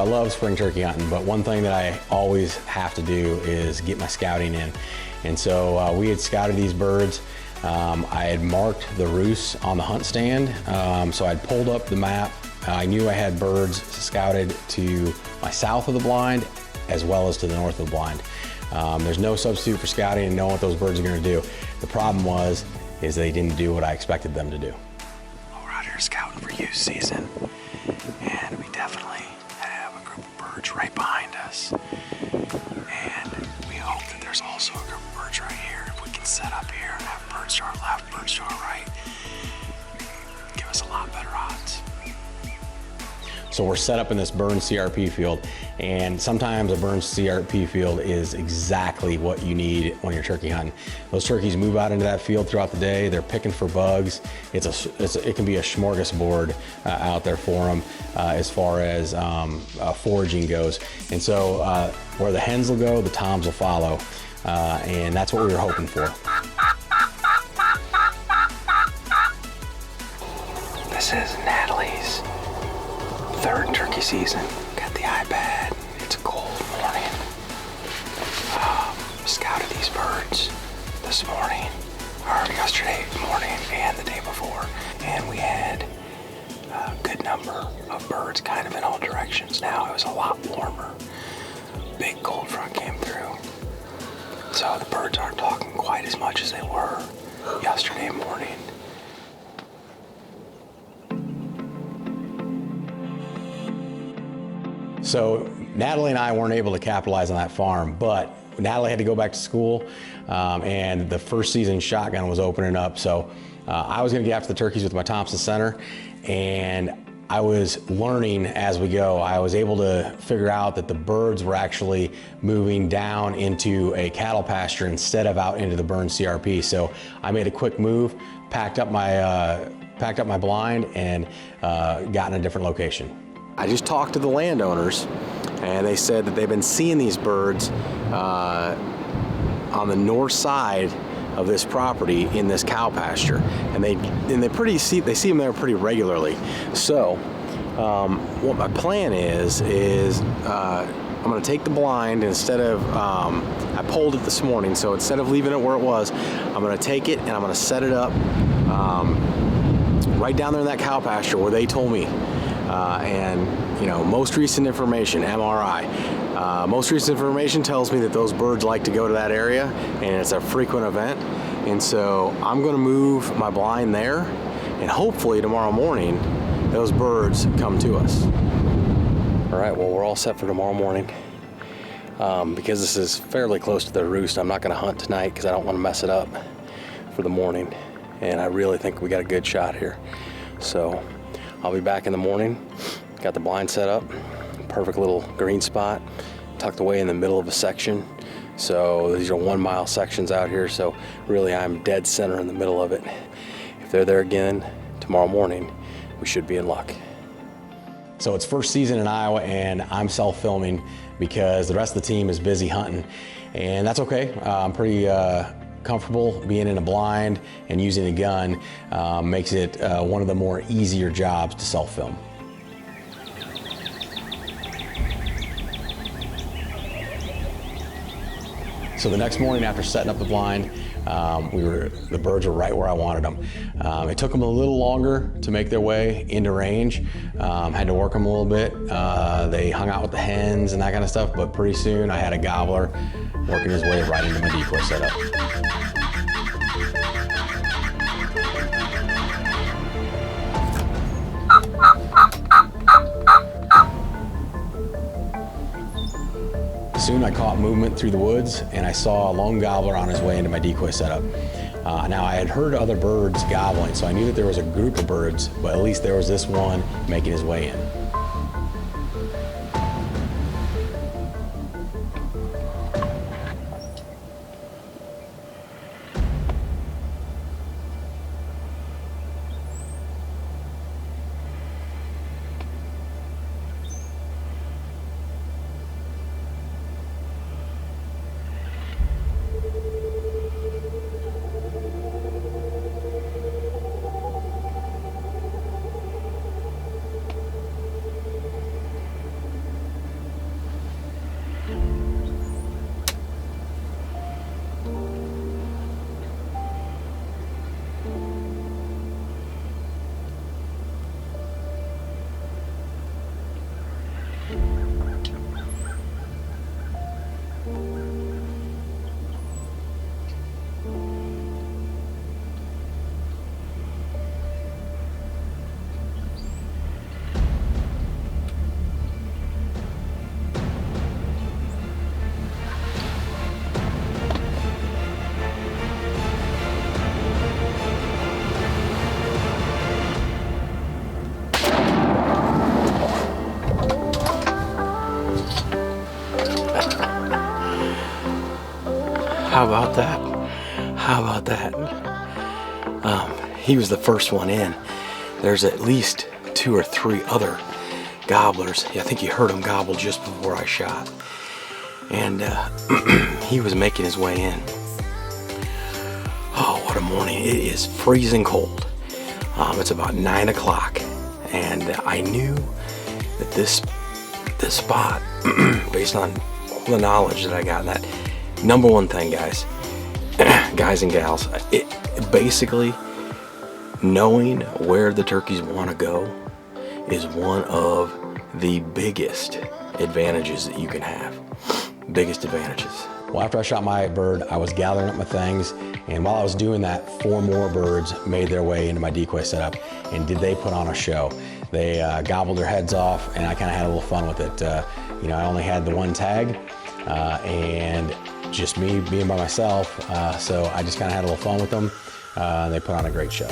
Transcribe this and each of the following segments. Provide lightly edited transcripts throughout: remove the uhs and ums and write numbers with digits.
So I love spring turkey hunting, but one thing that I always have to do is get my scouting in. And so we had scouted these birds. I had marked the roosts on the hunt stand. So I'd pulled up the map. I knew I had birds scouted to my south of the blind as well as to the north of the blind. There's no substitute for scouting and knowing what those birds are gonna do. The problem is they didn't do what I expected them to do. Well, we're out here scouting for youth season, and we definitely have a group of birds right behind us. And we hope that there's also a group of birds right here. If we can set up here and have birds to our left, birds to our right, give us a lot better odds. So we're set up in this burned CRP field, and sometimes a burned CRP field is exactly what you need when you're turkey hunting. Those turkeys move out into that field throughout the day. They're picking for bugs. It can be a smorgasbord out there for them as far as foraging goes. And so where the hens will go, the toms will follow, and that's what we were hoping for. This is Natalie's third turkey season. Got the iPad. It's a cold morning. Scouted these birds this morning, or yesterday morning and the day before, and we had a good number of birds kind of in all directions. Now it was a lot warmer. Big cold front came through, so the birds aren't talking quite as much as they were yesterday morning. So Natalie and I weren't able to capitalize on that farm, but Natalie had to go back to school, and the first season shotgun was opening up. So I was gonna get after the turkeys with my Thompson Center, and I was learning as we go. I was able to figure out that the birds were actually moving down into a cattle pasture instead of out into the burned CRP. So I made a quick move, packed up my blind, and got in a different location. I just talked to the landowners, and they said that they've been seeing these birds on the north side of this property in this cow pasture, and they see them there pretty regularly. So what my plan is I'm going to take the blind, instead of I pulled it this morning, so instead of leaving it where it was, I'm going to take it and I'm going to set it up right down there in that cow pasture where they told me. And you know, most recent information, MRI, most recent information tells me that those birds like to go to that area, and it's a frequent event. And so I'm going to move my blind there, and hopefully tomorrow morning those birds come to us. All right, well, we're all set for tomorrow morning. Because this is fairly close to their roost, I'm not going to hunt tonight because I don't want to mess it up for the morning, and I really think we got a good shot here. So I'll be back in the morning. Got the blind set up, perfect little green spot, tucked away in the middle of a section. So these are 1 mile sections out here, so really I'm dead center in the middle of it. If they're there again tomorrow morning, we should be in luck. So it's first season in Iowa, and I'm self-filming because the rest of the team is busy hunting, and that's okay. I'm pretty comfortable being in a blind and using a gun. Makes it one of the more easier jobs to self-film. So the next morning after setting up the blind, the birds were right where I wanted them. It took them a little longer to make their way into range. Had to work them a little bit. They hung out with the hens and that kind of stuff, but pretty soon I had a gobbler working his way right into my decoy setup. Soon I caught movement through the woods, and I saw a lone gobbler on his way into my decoy setup. Now I had heard other birds gobbling, so I knew that there was a group of birds, but at least there was this one making his way in. How about that? How about that? He was the first one in. There's at least 2 or 3 other gobblers. I think you heard him gobble just before I shot. And he was making his way in. Oh, what a morning. It is freezing cold. It's about 9 o'clock. And I knew that this spot, based on all the knowledge that I got, that number one thing, guys, guys and gals, it basically knowing where the turkeys want to go is one of the biggest advantages that you can have. Biggest advantages. Well, after I shot my bird, I was gathering up my things, and while I was doing that, 4 more birds made their way into my decoy setup, and did they put on a show. They gobbled their heads off, and I kind of had a little fun with it. You know, I only had the 1 tag, and just me being by myself, so I just kind of had a little fun with them. They put on a great show.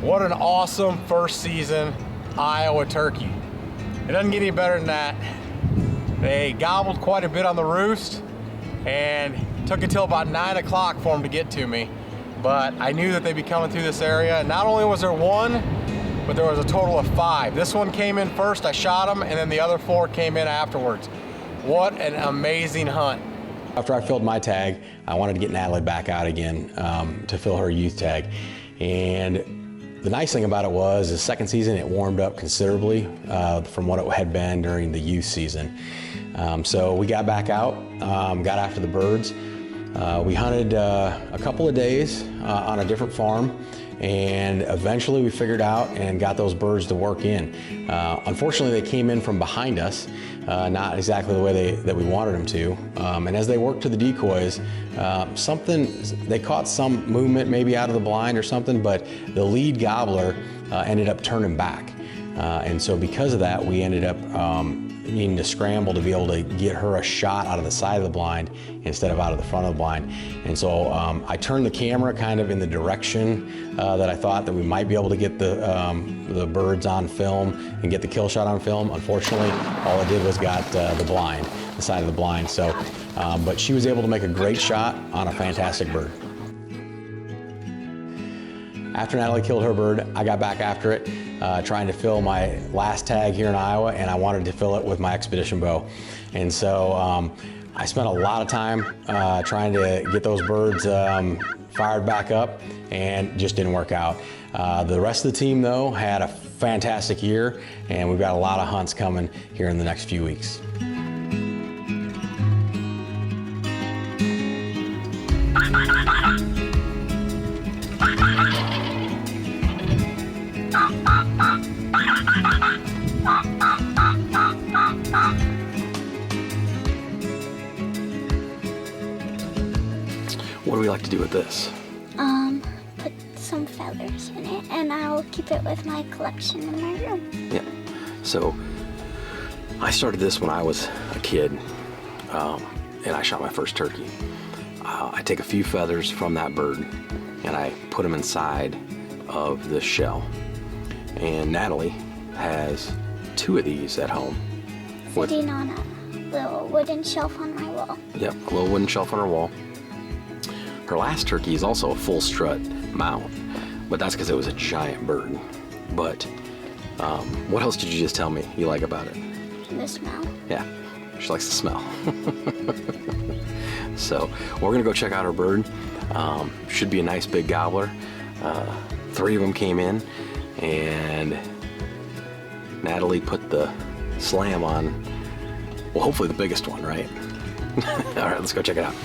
What an awesome first season Iowa turkey. It doesn't get any better than that. They gobbled quite a bit on the roost, and took until about 9 o'clock for them to get to me. But I knew that they'd be coming through this area. Not only was there 1, but there was a total of 5. This one came in first, I shot him, and then the other 4 came in afterwards. What an amazing hunt. After I filled my tag, I wanted to get Natalie back out again to fill her youth tag. And the nice thing about it was the second season it warmed up considerably from what it had been during the youth season. So we got back out, got after the birds. We hunted a couple of days on a different farm, and eventually we figured out and got those birds to work in. Unfortunately, they came in from behind us, not exactly the way that we wanted them to. And as they worked to the decoys, they caught some movement maybe out of the blind or something, but the lead gobbler ended up turning back. And so because of that, we ended up needing to scramble to be able to get her a shot out of the side of the blind instead of out of the front of the blind. And so I turned the camera kind of in the direction that I thought that we might be able to get the birds on film and get the kill shot on film. Unfortunately, all I did was got the blind, the side of the blind. So, but she was able to make a great shot on a fantastic bird. After Natalie killed her bird, I got back after it, trying to fill my last tag here in Iowa, and I wanted to fill it with my expedition bow. And so I spent a lot of time trying to get those birds fired back up, and just didn't work out. The rest of the team, though, had a fantastic year, and we've got a lot of hunts coming here in the next few weeks. What do we like to do with this? Put some feathers in it, and I'll keep it with my collection in my room. Yeah. So I started this when I was a kid, and I shot my first turkey. I take a few feathers from that bird, and I put them inside of the shell. And Natalie has 2 of these at home. Sitting on a little wooden shelf on my wall. Yep, a little wooden shelf on her wall. Her last turkey is also a full strut mount, but that's because it was a giant bird. But what else did you just tell me you like about it? The smell. Yeah, she likes the smell. So we're gonna go check out her bird. Should be a nice big gobbler. 3 of them came in, and Natalie put the slam on, well, hopefully the biggest one, right? All right, let's go check it out.